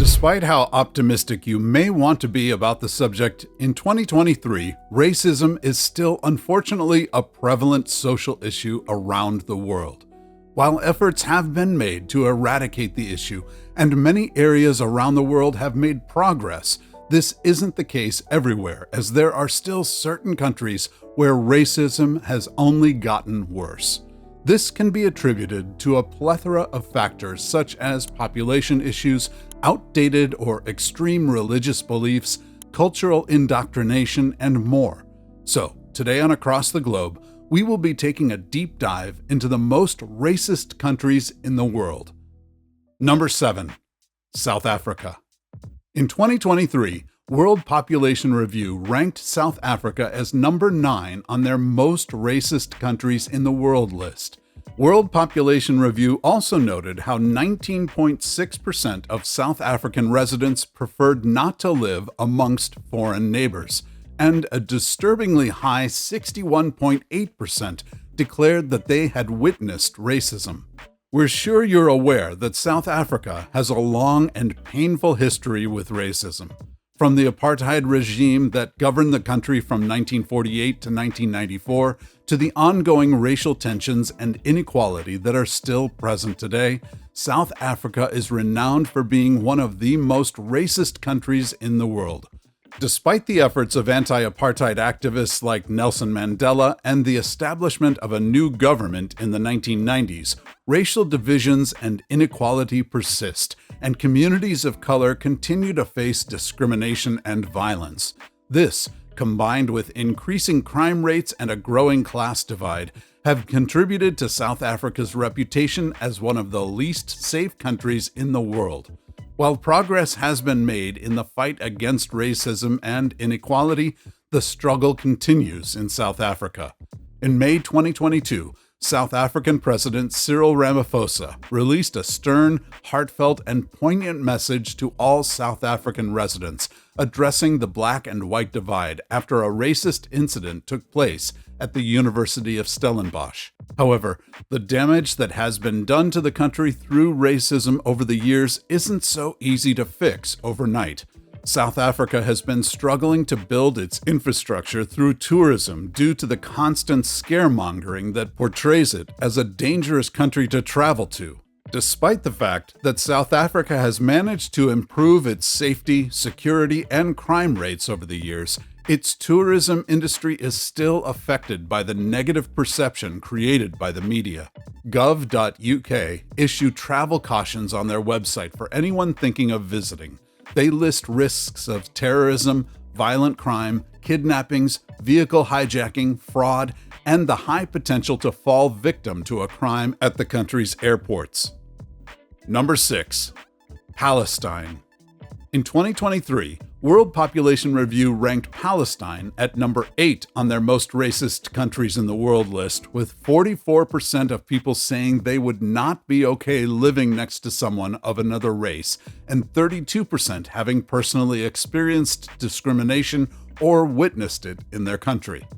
Despite how optimistic you may want to be about the subject, in 2023, racism is still unfortunately a prevalent social issue around the world. While efforts have been made to eradicate the issue, and many areas around the world have made progress, this isn't the case everywhere, as there are still certain countries where racism has only gotten worse. This can be attributed to a plethora of factors such as population issues, outdated or extreme religious beliefs, cultural indoctrination, and more. So, today on Across the Globe, we will be taking a deep dive into the most racist countries in the world. Number 7. South Africa. In 2023, World Population Review ranked South Africa as number 9 on their most racist countries in the world list. World Population Review also noted how 19.6% of South African residents preferred not to live amongst foreign neighbors, and a disturbingly high 61.8% declared that they had witnessed racism. We're sure you're aware that South Africa has a long and painful history with racism. From the apartheid regime that governed the country from 1948 to 1994, to the ongoing racial tensions and inequality that are still present today, South Africa is renowned for being one of the most racist countries in the world. Despite the efforts of anti-apartheid activists like Nelson Mandela and the establishment of a new government in the 1990s, racial divisions and inequality persist, and communities of color continue to face discrimination and violence. This, combined with increasing crime rates and a growing class divide, have contributed to South Africa's reputation as one of the least safe countries in the world. While progress has been made in the fight against racism and inequality, the struggle continues in South Africa. In May 2022, South African President Cyril Ramaphosa released a stern, heartfelt, and poignant message to all South African residents, addressing the black and white divide after a racist incident took place at the University of Stellenbosch. However, the damage that has been done to the country through racism over the years isn't so easy to fix overnight. South Africa has been struggling to build its infrastructure through tourism due to the constant scaremongering that portrays it as a dangerous country to travel to. Despite the fact that South Africa has managed to improve its safety, security, and crime rates over the years, its tourism industry is still affected by the negative perception created by the media. Gov.uk issue travel cautions on their website for anyone thinking of visiting. They list risks of terrorism, violent crime, kidnappings, vehicle hijacking, fraud, and the high potential to fall victim to a crime at the country's airports. Number 6. Palestine. In 2023, World Population Review ranked Palestine at number 8 on their most racist countries in the world list, with 44% of people saying they would not be okay living next to someone of another race, and 32% having personally experienced discrimination or witnessed it in their country.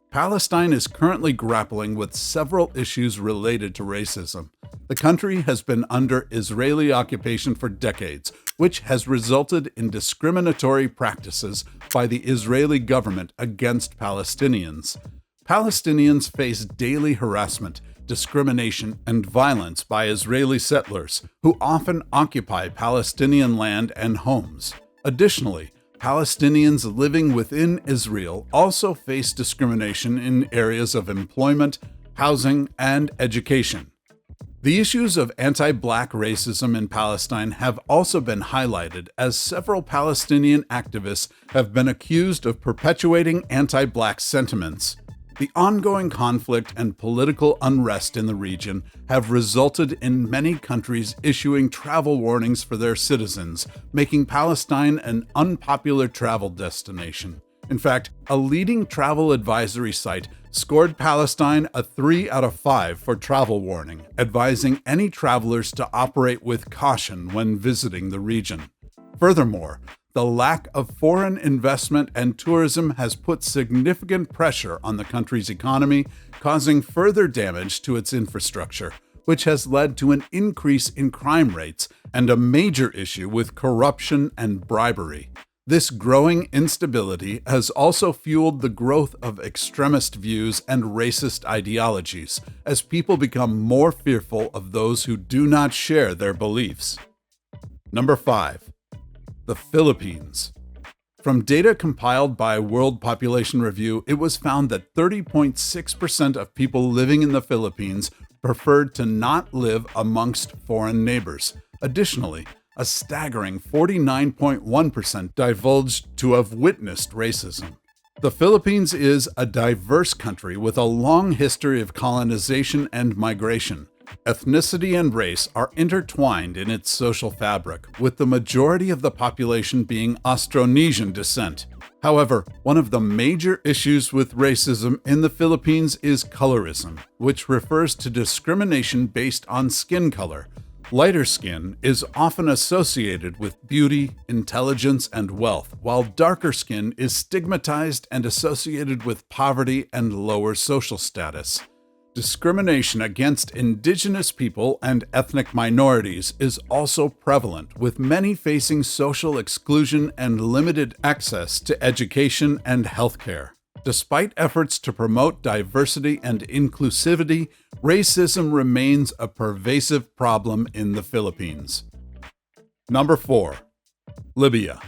Palestine is currently grappling with several issues related to racism. The country has been under Israeli occupation for decades, which has resulted in discriminatory practices by the Israeli government against Palestinians. Palestinians face daily harassment, discrimination, and violence by Israeli settlers, who often occupy Palestinian land and homes. Additionally, Palestinians living within Israel also face discrimination in areas of employment, housing, and education. The issues of anti-black racism in Palestine have also been highlighted, as several Palestinian activists have been accused of perpetuating anti-black sentiments. The ongoing conflict and political unrest in the region have resulted in many countries issuing travel warnings for their citizens, making Palestine an unpopular travel destination. In fact, a leading travel advisory site scored Palestine a 3 out of 5 for travel warning, advising any travelers to operate with caution when visiting the region. Furthermore, the lack of foreign investment and tourism has put significant pressure on the country's economy, causing further damage to its infrastructure, which has led to an increase in crime rates and a major issue with corruption and bribery. This growing instability has also fueled the growth of extremist views and racist ideologies, as people become more fearful of those who do not share their beliefs. Number 5. The Philippines. From data compiled by World Population Review, it was found that 30.6% of people living in the Philippines preferred to not live amongst foreign neighbors. Additionally, a staggering 49.1% divulged to have witnessed racism. The Philippines is a diverse country with a long history of colonization and migration. Ethnicity and race are intertwined in its social fabric, with the majority of the population being Austronesian descent. However, one of the major issues with racism in the Philippines is colorism, which refers to discrimination based on skin color. Lighter skin is often associated with beauty, intelligence, and wealth, while darker skin is stigmatized and associated with poverty and lower social status. Discrimination against indigenous people and ethnic minorities is also prevalent, with many facing social exclusion and limited access to education and healthcare. Despite efforts to promote diversity and inclusivity, racism remains a pervasive problem in the Philippines. Number 4. Libya.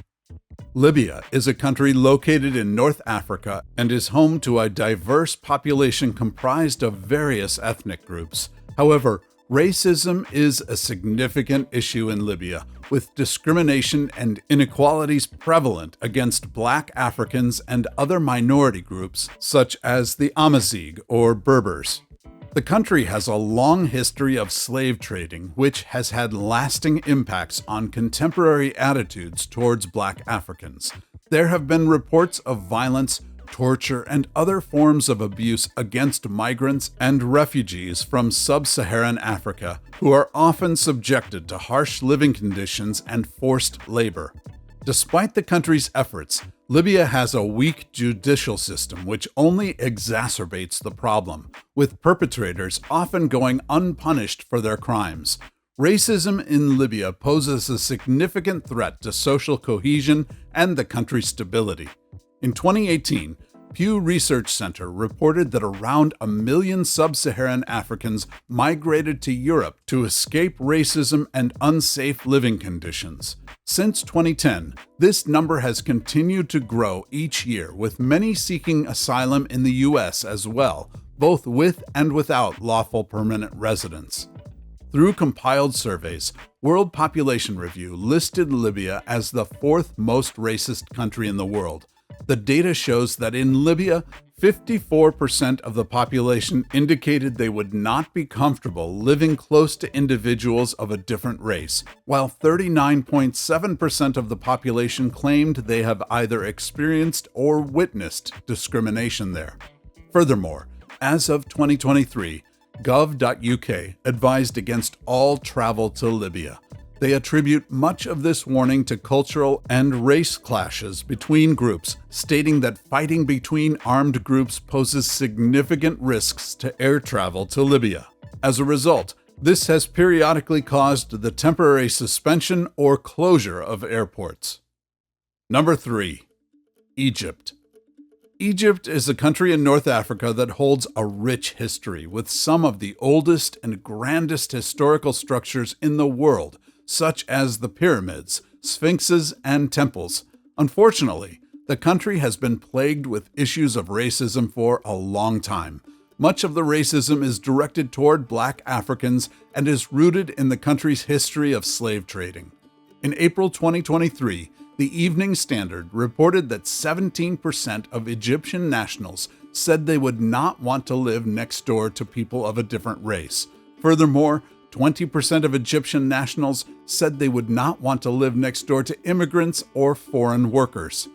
Libya is a country located in North Africa and is home to a diverse population comprised of various ethnic groups. However, racism is a significant issue in Libya, with discrimination and inequalities prevalent against Black Africans and other minority groups, such as the Amazigh or Berbers. The country has a long history of slave trading, which has had lasting impacts on contemporary attitudes towards Black Africans. There have been reports of violence, torture, and other forms of abuse against migrants and refugees from sub-Saharan Africa, who are often subjected to harsh living conditions and forced labor. Despite the country's efforts, Libya has a weak judicial system which only exacerbates the problem, with perpetrators often going unpunished for their crimes. Racism in Libya poses a significant threat to social cohesion and the country's stability. In 2018, Pew Research Center reported that around 1 million sub-Saharan Africans migrated to Europe to escape racism and unsafe living conditions. Since 2010, this number has continued to grow each year, with many seeking asylum in the U.S. as well, both with and without lawful permanent residence. Through compiled surveys, World Population Review listed Libya as the 4th most racist country in the world. The data shows that in Libya, 54% of the population indicated they would not be comfortable living close to individuals of a different race, while 39.7% of the population claimed they have either experienced or witnessed discrimination there. Furthermore, as of 2023, gov.uk advised against all travel to Libya. They attribute much of this warning to cultural and race clashes between groups, stating that fighting between armed groups poses significant risks to air travel to Libya. As a result, this has periodically caused the temporary suspension or closure of airports. Number 3. Egypt. Egypt is a country in North Africa that holds a rich history, with some of the oldest and grandest historical structures in the world, such as the pyramids, sphinxes, and temples. Unfortunately, the country has been plagued with issues of racism for a long time. Much of the racism is directed toward Black Africans and is rooted in the country's history of slave trading. In April 2023, the Evening Standard reported that 17% of Egyptian nationals said they would not want to live next door to people of a different race. Furthermore, 20% of Egyptian nationals said they would not want to live next door to immigrants or foreign workers.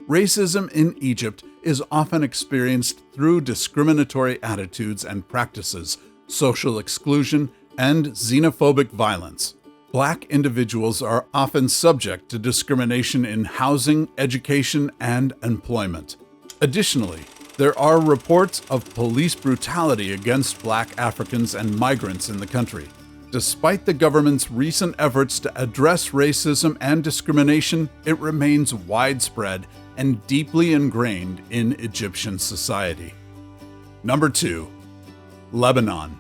Racism in Egypt is often experienced through discriminatory attitudes and practices, social exclusion, and xenophobic violence. Black individuals are often subject to discrimination in housing, education, and employment. Additionally, There are reports of police brutality against Black Africans and migrants in the country. Despite the government's recent efforts to address racism and discrimination, it remains widespread and deeply ingrained in Egyptian society. Number 2. Lebanon.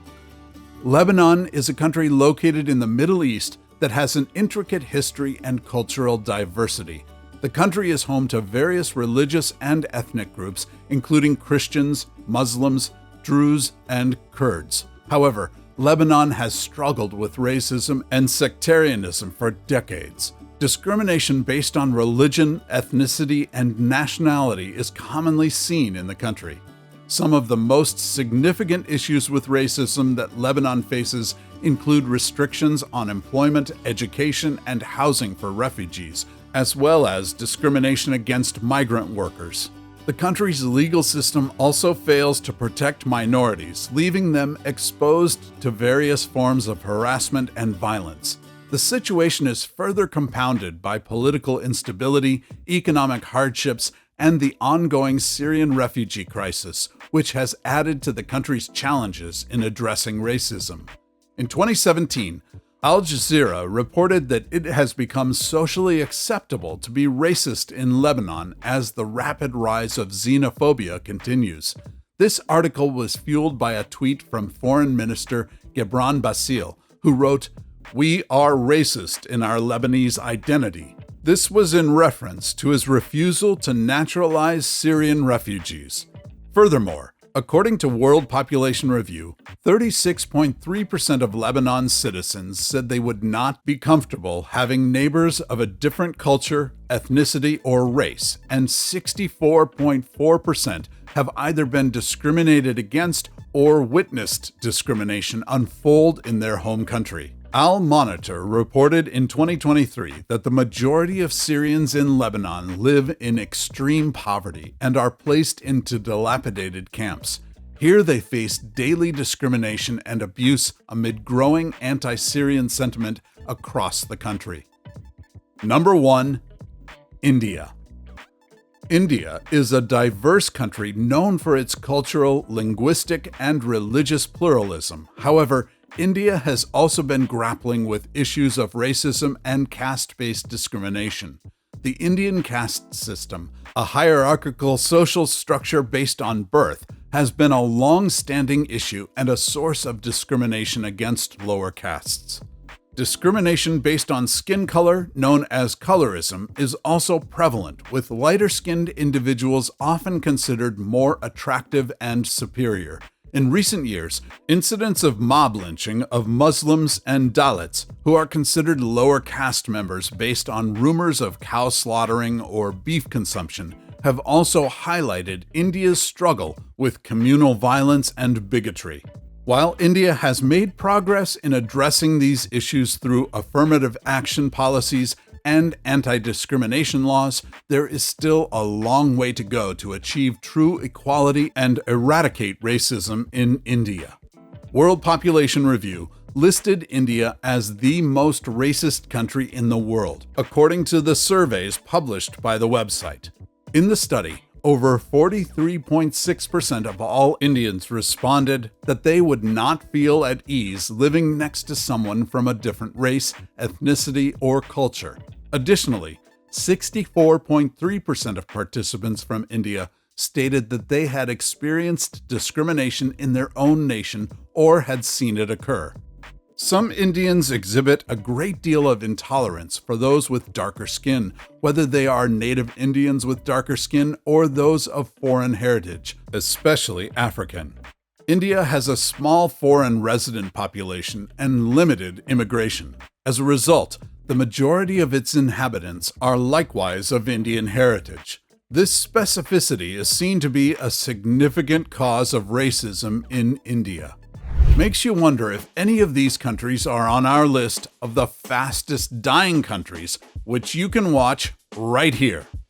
Lebanon is a country located in the Middle East that has an intricate history and cultural diversity. The country is home to various religious and ethnic groups, including Christians, Muslims, Druze, and Kurds. However, Lebanon has struggled with racism and sectarianism for decades. Discrimination based on religion, ethnicity, and nationality is commonly seen in the country. Some of the most significant issues with racism that Lebanon faces include restrictions on employment, education, and housing for refugees, as well as discrimination against migrant workers. The country's legal system also fails to protect minorities, leaving them exposed to various forms of harassment and violence. The situation is further compounded by political instability, economic hardships, and the ongoing Syrian refugee crisis, which has added to the country's challenges in addressing racism. In 2017, Al Jazeera reported that it has become socially acceptable to be racist in Lebanon as the rapid rise of xenophobia continues. This article was fueled by a tweet from Foreign Minister Gebran Bassil, who wrote, "We are racist in our Lebanese identity." This was in reference to his refusal to naturalize Syrian refugees. Furthermore, according to World Population Review, 36.3% of Lebanon's citizens said they would not be comfortable having neighbors of a different culture, ethnicity, or race, and 64.4% have either been discriminated against or witnessed discrimination unfold in their home country. Al Monitor reported in 2023 that the majority of Syrians in Lebanon live in extreme poverty and are placed into dilapidated camps. Here they face daily discrimination and abuse amid growing anti-Syrian sentiment across the country. Number 1. India. India is a diverse country known for its cultural, linguistic, and religious pluralism. However, India has also been grappling with issues of racism and caste-based discrimination. The Indian caste system, a hierarchical social structure based on birth, has been a long-standing issue and a source of discrimination against lower castes. Discrimination based on skin color, known as colorism, is also prevalent, with lighter-skinned individuals often considered more attractive and superior. In recent years, incidents of mob lynching of Muslims and Dalits, who are considered lower caste members based on rumors of cow slaughtering or beef consumption, have also highlighted India's struggle with communal violence and bigotry. While India has made progress in addressing these issues through affirmative action policies and anti-discrimination laws, there is still a long way to go to achieve true equality and eradicate racism in India. World Population Review listed India as the most racist country in the world, according to the surveys published by the website. In the study, over 43.6% of all Indians responded that they would not feel at ease living next to someone from a different race, ethnicity, or culture. Additionally, 64.3% of participants from India stated that they had experienced discrimination in their own nation or had seen it occur. Some Indians exhibit a great deal of intolerance for those with darker skin, whether they are native Indians with darker skin or those of foreign heritage, especially African. India has a small foreign resident population and limited immigration. As a result, the majority of its inhabitants are likewise of Indian heritage. This specificity is seen to be a significant cause of racism in India. Makes you wonder if any of these countries are on our list of the fastest dying countries, which you can watch right here.